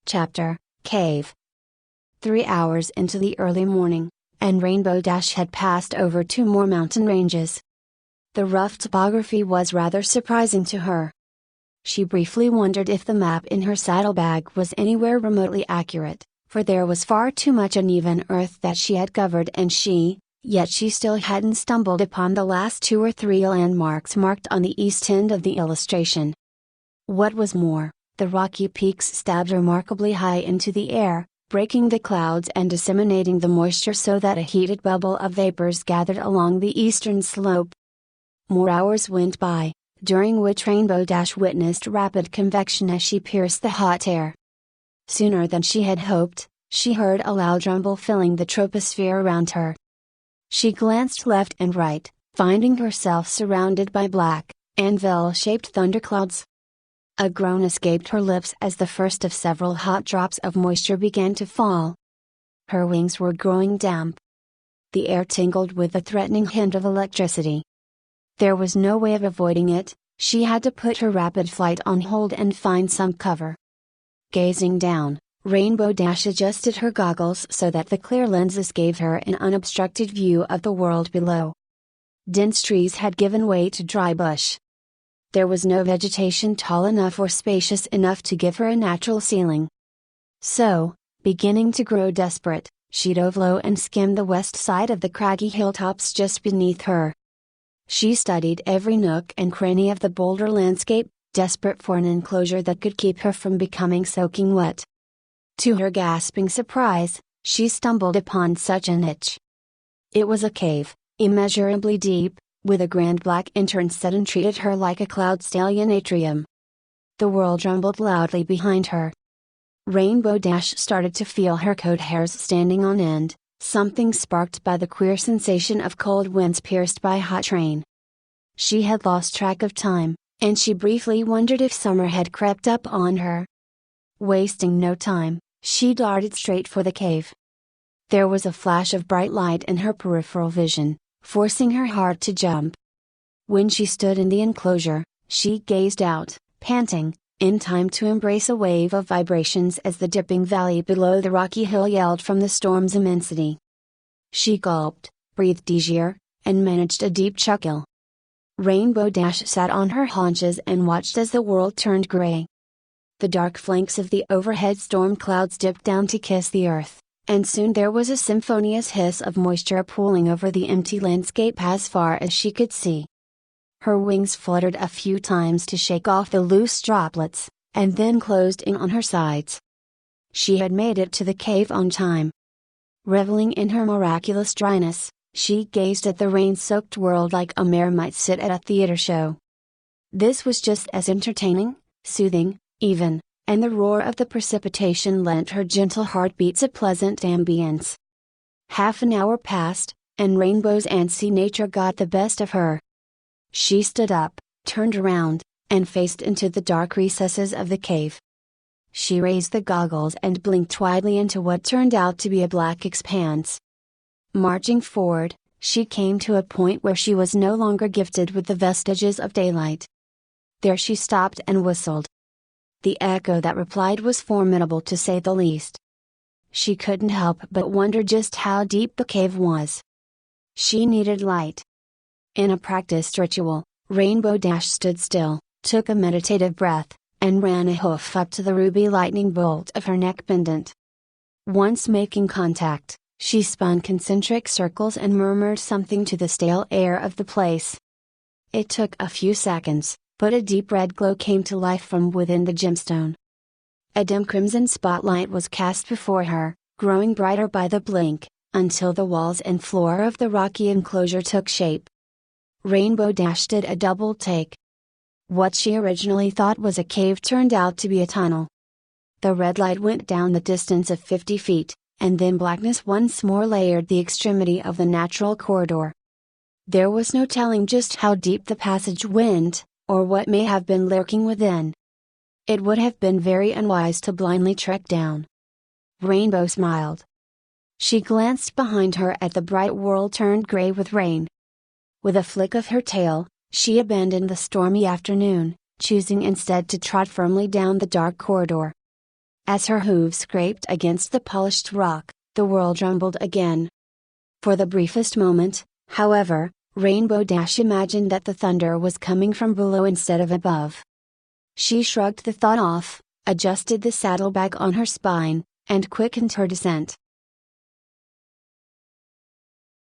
Chapter, Cave. 3 hours into the early morning, and Rainbow Dash had passed over 2 more mountain ranges. The rough topography was rather surprising to her. She briefly wondered if the map in her saddlebag was anywhere remotely accurate, for there was far too much uneven earth that she had covered yet she still hadn't stumbled upon the last 2 or 3 landmarks marked on the east end of the illustration. What was more, the rocky peaks stabbed remarkably high into the air, breaking the clouds and disseminating the moisture so that a heated bubble of vapors gathered along the eastern slope. More hours went by, during which Rainbow Dash witnessed rapid convection as she pierced the hot air. Sooner than she had hoped, she heard a loud rumble filling the troposphere around her. She glanced left and right, finding herself surrounded by black, anvil-shaped thunderclouds. A groan escaped her lips as the first of several hot drops of moisture began to fall. Her wings were growing damp. The air tingled with a threatening hint of electricity. There was no way of avoiding it, she had to put her rapid flight on hold and find some cover. Gazing down, Rainbow Dash adjusted her goggles so that the clear lenses gave her an unobstructed view of the world below. Dense trees had given way to dry bush. There was no vegetation tall enough or spacious enough to give her a natural ceiling. So, beginning to grow desperate, she dove low and skimmed the west side of the craggy hilltops just beneath her. She studied every nook and cranny of the boulder landscape, desperate for an enclosure that could keep her from becoming soaking wet. To her gasping surprise, she stumbled upon such a niche. It was a cave, immeasurably deep, with a grand black entrance that entreated her like a cloud stallion atrium. The world rumbled loudly behind her. Rainbow Dash started to feel her coat hairs standing on end, something sparked by the queer sensation of cold winds pierced by hot rain. She had lost track of time, and she briefly wondered if summer had crept up on her. Wasting no time, she darted straight for the cave. There was a flash of bright light in her peripheral vision, forcing her heart to jump. When she stood in the enclosure, she gazed out, panting, in time to embrace a wave of vibrations as the dipping valley below the rocky hill yelled from the storm's immensity. She gulped, breathed easier, and managed a deep chuckle. Rainbow Dash sat on her haunches and watched as the world turned gray. The dark flanks of the overhead storm clouds dipped down to kiss the earth, and soon there was a symphonious hiss of moisture pooling over the empty landscape as far as she could see. Her wings fluttered a few times to shake off the loose droplets, and then closed in on her sides. She had made it to the cave on time. Reveling in her miraculous dryness, she gazed at the rain-soaked world like a mare might sit at a theater show. This was just as entertaining, soothing, even, and the roar of the precipitation lent her gentle heartbeats a pleasant ambience. Half an hour passed, and Rainbow's antsy nature got the best of her. She stood up, turned around, and faced into the dark recesses of the cave. She raised the goggles and blinked widely into what turned out to be a black expanse. Marching forward, she came to a point where she was no longer gifted with the vestiges of daylight. There she stopped and whistled. The echo that replied was formidable to say the least. She couldn't help but wonder just how deep the cave was. She needed light. In a practiced ritual, Rainbow Dash stood still, took a meditative breath, and ran a hoof up to the ruby lightning bolt of her neck pendant. Once making contact, she spun concentric circles and murmured something to the stale air of the place. It took a few seconds, but a deep red glow came to life from within the gemstone. A dim crimson spotlight was cast before her, growing brighter by the blink, until the walls and floor of the rocky enclosure took shape. Rainbow Dash did a double take. What she originally thought was a cave turned out to be a tunnel. The red light went down the distance of 50 feet, and then blackness once more layered the extremity of the natural corridor. There was no telling just how deep the passage went, or what may have been lurking within. It would have been very unwise to blindly trek down. Rainbow smiled. She glanced behind her at the bright world turned gray with rain. With a flick of her tail, she abandoned the stormy afternoon, choosing instead to trot firmly down the dark corridor. As her hooves scraped against the polished rock, the world rumbled again. For the briefest moment, however, Rainbow Dash imagined that the thunder was coming from below instead of above. She shrugged the thought off, adjusted the saddlebag on her spine, and quickened her descent.